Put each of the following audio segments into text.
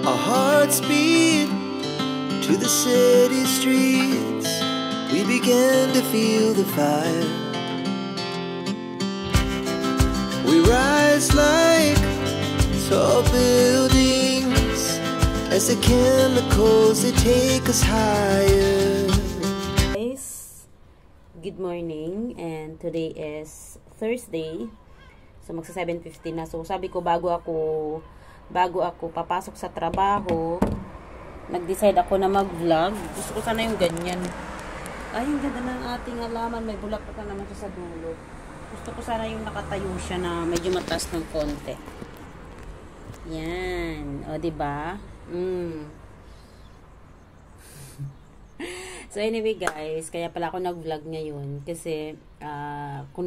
Our hearts beat to the city streets. We began to feel the fire. We rise like tall buildings as the chemicals they take us higher. Guys, good morning, and today is Thursday. So magsa 7:15 na. So sabi ko bago ako papasok sa trabaho, nag-decide ako na mag-vlog. Gusto ko sana yung ganyan. Ay, ang ganda ng ating halaman. May bulaklak pa naman siya sa dulo. Gusto ko sana yung nakatayo siya na medyo mataas ng konti. Yan. O, diba? So, anyway guys, kaya pala ako nag-vlog ngayon. Kasi, kung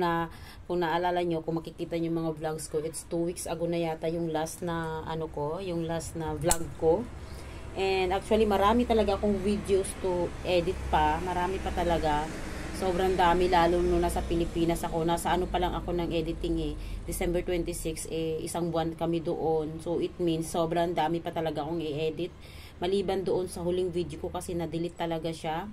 naalala nyo, kung makikita nyo mga vlogs ko, it's 2 weeks ago na yata yung last na, yung last na vlog ko. And actually, marami talaga akong videos to edit pa. Marami pa talaga. Sobrang dami, lalo nung nasa Pilipinas ako. Nasa pa lang ako ng editing December 26, isang buwan kami doon. So, it means sobrang dami pa talaga akong i-edit. Maliban doon sa huling video ko kasi na-delete talaga siya.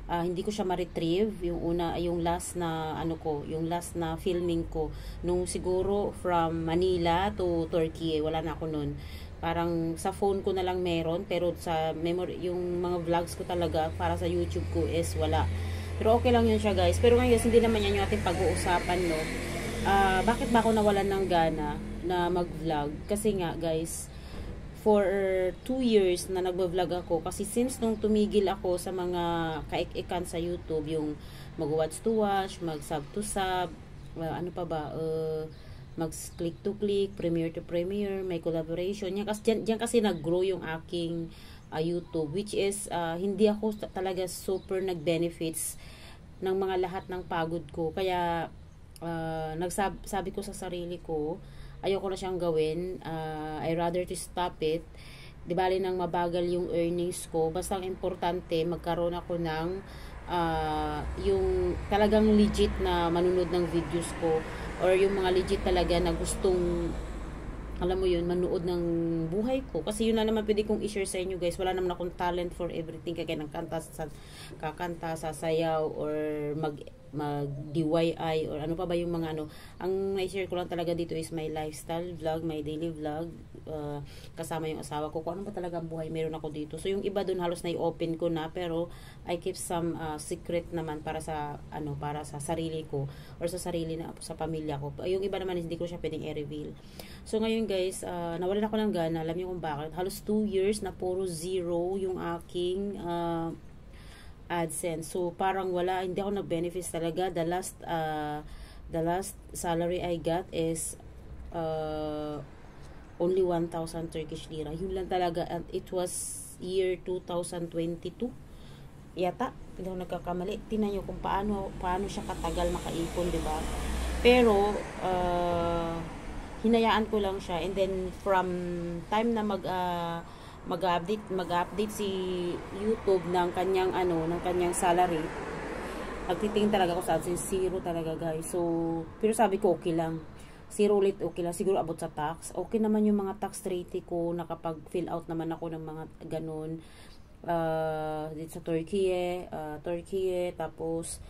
Hindi ko siya ma-retrieve. Yung last na, yung last na filming ko. Nung siguro from Manila to Turkey, wala na ako noon. Parang sa phone ko na lang meron, pero sa memory, yung mga vlogs ko talaga para sa YouTube ko is wala. Pero okay lang yun siya guys. Pero ngayon hindi naman yan yung ating pag-uusapan, no. Bakit ba ako nawalan ng gana na mag-vlog? Kasi nga guys, for 2 years na nagba-vlog ako, kasi since nung tumigil ako sa mga kaik-ikan sa YouTube, yung mag-watch to watch, mag-sub to sub, mag-click to click, premiere to premiere, may collaboration. Diyan kasi nag-grow yung aking YouTube, which is hindi ako talaga super nag-benefits ng mga lahat ng pagod ko. Kaya sabi ko sa sarili ko, ayoko na siyang gawin. I rather to stop it. Di bali nang mabagal yung earnings ko. Basta ang importante, magkaroon ako ng yung talagang legit na manunod ng videos ko, or yung mga legit talaga na gustong, alam mo yun, manood ng buhay ko. Kasi yun na naman pwede kong i-share sa inyo guys. Wala naman akong talent for everything. Kaya ng kakanta, sasayaw, or mag-DIY, or ano pa ba yung mga Ang na-share ko lang talaga dito is my lifestyle vlog, my daily vlog, kasama yung asawa ko. Kung ano ba talaga ang buhay meron ako dito. So yung iba dun halos na-i-open ko na, pero I keep some secret naman para sa sarili ko, or sa sarili na sa pamilya ko. Yung iba naman hindi ko siya pwedeng i-reveal. So ngayon guys, nawalan ako ng gana. Alam niyo kung bakit? Halos 2 years na puro zero yung aking AdSense. So parang wala, hindi ako nag-benefits talaga. The last salary I got is only 1,000 Turkish lira. Yun lang talaga, and it was year 2022 yata, hindi ako nagkakamali. Tingnan nyo kung paano siya katagal makaipon, di ba? Pero hinayaan ko lang siya, and then from time na mag-update si YouTube ng kanyang salary, nagtitingin talaga ako sa AdSense, zero talaga guys. So pero sabi ko okay lang, zero ulit, okay lang. Siguro abot sa tax, okay naman yung mga tax rate ko, nakapag-fill out naman ako ng mga ganun dito sa Turkey, tapos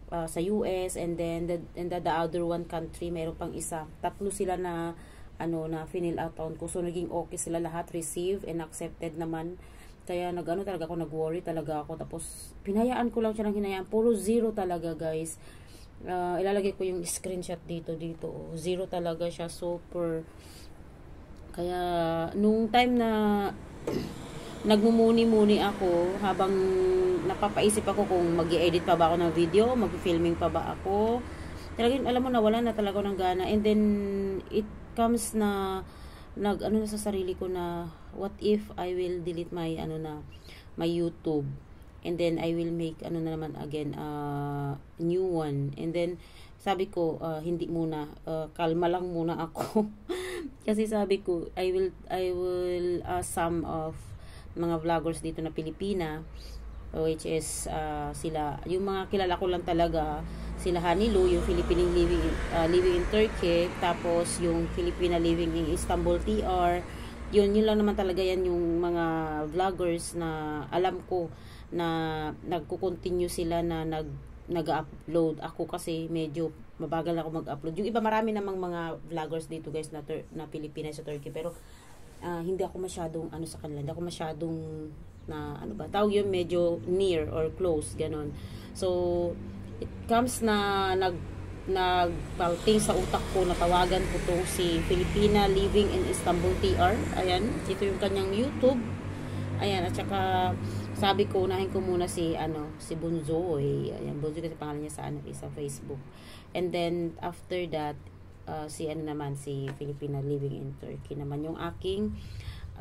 sa US, and then the other one country, mayroon pang isa. Tatlo sila na na fill out account ko. So naging okay sila lahat, receive and accepted naman. Kaya talaga ako, nag-worry talaga ako. Tapos pinayaan ko lang siya ng hinayaan, puro zero talaga guys. Ilalagay ko yung screenshot dito. Zero talaga siya, super. Kaya nung time na nagmumuni-muni ako, habang napapaisip ako kung mag-i-edit pa ba ako ng video, mag-filming pa ba ako, talagang alam mo, wala na talaga ng gana. And then it comes na na sa sarili ko na, what if I will delete my my YouTube, and then I will make na naman again new one. And then sabi ko, hindi muna, kalma lang muna ako. Kasi sabi ko, I will some of mga vloggers dito na Pilipina, which is sila, yung mga kilala ko lang talaga, sila Hanilu, yung Filipino living in Turkey, tapos yung Filipina living in Istanbul TR, yun lang naman talaga yan yung mga vloggers na alam ko na nagko-continue sila na nag-upload. Ako kasi medyo mabagal ako mag-upload. Yung iba marami namang mga vloggers dito guys na Pilipinas sa Turkey, pero hindi ako masyadong ano sa kanila. Hindi ako masyadong na ano ba, tawag yun, medyo near or close, ganon. So it comes na nagpalting sa utak ko na tawagan ko tong si Filipina Living in Istanbul TR. Ayan, ito yung kanyang YouTube. Ayan, at saka sabi ko, unahin ko muna si Bunzoy. Ayan, Bunzoy kasi pangalan niya sa Facebook. And then after that, si Filipina Living in Turkey naman yung aking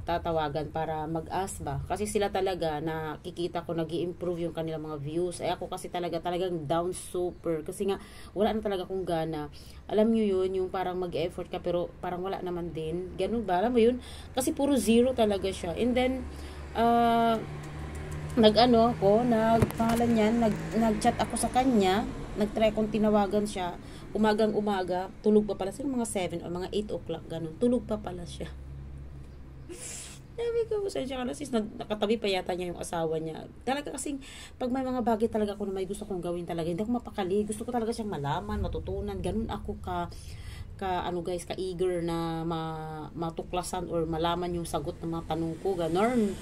tatawagan para mag-ask ba. Kasi sila talaga, nakikita ko nag-i-improve yung kanilang mga views. Ay ako kasi talagang down super. Kasi nga, wala na talaga akong gana. Alam nyo yun, yung parang mag-effort ka pero parang wala naman din. Ganun ba? Alam mo yun? Kasi puro zero talaga siya. And then, nag-chat ako sa kanya. Nag-try kong tinawagan siya. Umagang-umaga, tulog pa pala. Siguro mga 7 o mga 8 o'clock, ganun. Tulog pa pala siya. Sabi ko, pasensya ka na sis, nakatabi pa yata niya yung asawa niya. Talaga kasing, pag may mga bagay talaga ako na may gusto kong gawin talaga, hindi ako mapakali. Gusto ko talaga siyang malaman, matutunan. Ganun ako ka-eager na matuklasan or malaman yung sagot ng mga tanong ko. Ganon.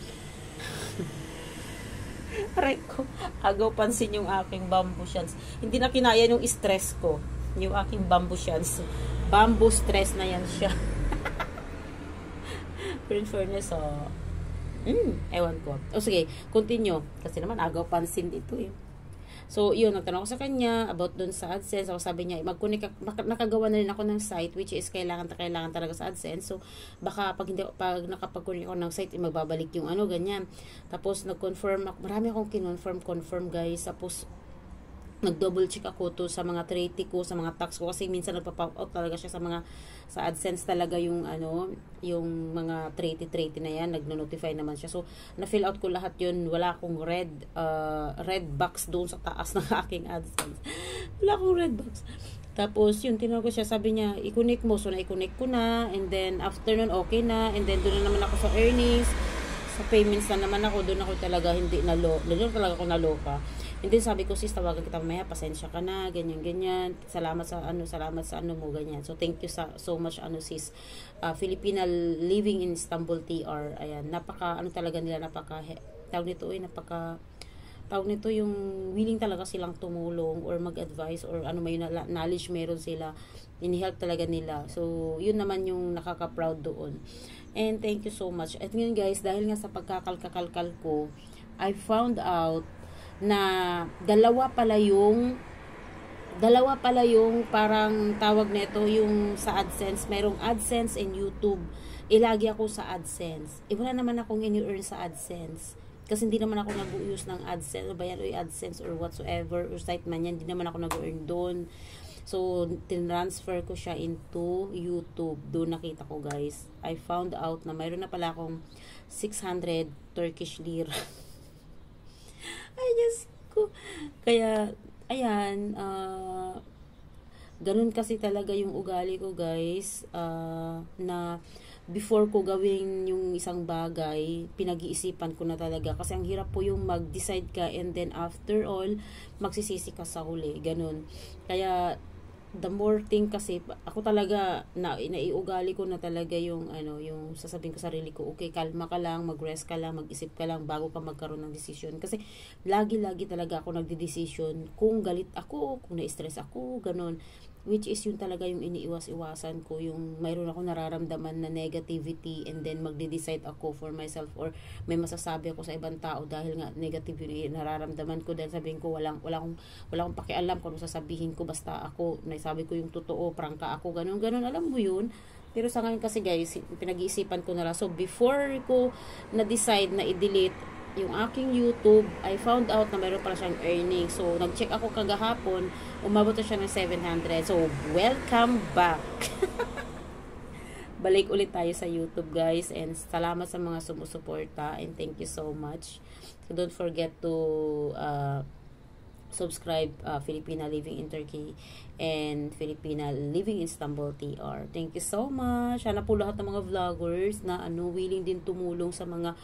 Aray ko, agaw pansin yung aking bamboo shans. Hindi na kinaya yung stress ko. Yung aking bamboo shans. Bamboo stress na yan siya. Pero in fairness, ewan ko. Sige, continue. Kasi naman, agaw pansin dito eh. So, yun, nagtanong ako sa kanya about dun sa AdSense. Ako sabi niya, nakagawa na rin ako ng site, which is kailangan talaga sa AdSense. So, baka pag nakapag-connect ako ng site, magbabalik yung ganyan. Tapos, nag-confirm ako. Marami akong confirm guys. Tapos, nag-double check ako to sa mga trade ko, sa mga tax ko kasi minsan nagpa-pop out talaga siya sa AdSense talaga yung yung mga trade na yan, nagno-notify naman siya. So na-fill out ko lahat yun. Wala akong red box doon sa taas ng aking AdSense. Wala akong red box. Tapos yun, tinawag ko siya, sabi niya, i-connect mo. So na-i-connect ko na, and then after nun okay na, and then doon na naman ako sa earnings, sa payments na naman ako, doon ako talaga doon talaga ako naloka. And then sabi ko, sis, tawagan kita mamaya, pasensya ka na, ganyan. Salamat sa mo, ganyan. So thank you so much, sis. Filipina Living in Istanbul TR. Ayan, talaga nila, tawag nito yung willing talaga silang tumulong or mag-advise or may knowledge meron sila, in-help talaga nila. So yun naman yung nakaka-proud doon. And thank you so much. At ngayon guys, dahil nga sa pagkakalkal ko, I found out na dalawa pala yung parang tawag nito yung sa AdSense. Merong AdSense and YouTube. Ilagi ako sa AdSense. Wala naman akong ini-earn sa AdSense. Kasi hindi naman ako nag-use ng AdSense o bayan o AdSense or whatsoever or site man yan. Hindi naman ako nag-earn doon. So, tinransfer ko siya into YouTube. Doon nakita ko guys. I found out na mayroon na pala akong 600 Turkish lira. Ay, Diyos ko. Kaya, ayan, ganun kasi talaga yung ugali ko guys, na before ko gawin yung isang bagay, pinag-iisipan ko na talaga. Kasi ang hirap po yung mag-decide ka and then after all, magsisisi ka sa huli. Ganun. Kaya, the more thing kasi, ako talaga, naiugali ko na talaga yung, yung sasabihin ko sarili ko, okay, kalma ka lang, mag-rest ka lang, mag-isip ka lang, bago ka magkaroon ng decision. Kasi, lagi-lagi talaga ako nagde-decision kung galit ako, kung na-stress ako, ganun. Which is yun talaga yung iniiwas-iwasan ko, yung mayroon ako nararamdaman na negativity and then magde-decide ako for myself or may masasabi ako sa ibang tao dahil nga negative yung nararamdaman ko dahil sabihin ko wala akong pakialam kung ano sasabihin ko, basta ako naisabi ko yung totoo, prangka ako, ganun, alam mo yun. Pero sa ngayon kasi guys, pinag-iisipan ko na lang. So before ko na-decide na i-delete yung aking YouTube, I found out na mayroon pala siyang earnings. So, nag-check ako kagahapon, umabot na siya ng 700. So, welcome back! Balik ulit tayo sa YouTube, guys. And salamat sa mga sumusuporta. And thank you so much. So, don't forget to subscribe Filipina Living in Turkey and Filipina Living in Istanbul TR. Thank you so much. Sana po lahat ng mga vloggers na willing din tumulong sa mga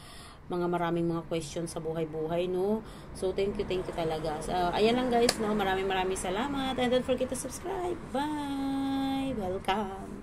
maraming mga questions sa buhay-buhay, no? So, thank you talaga. Ayan lang guys, no? Maraming salamat. And don't forget to subscribe. Bye! Welcome!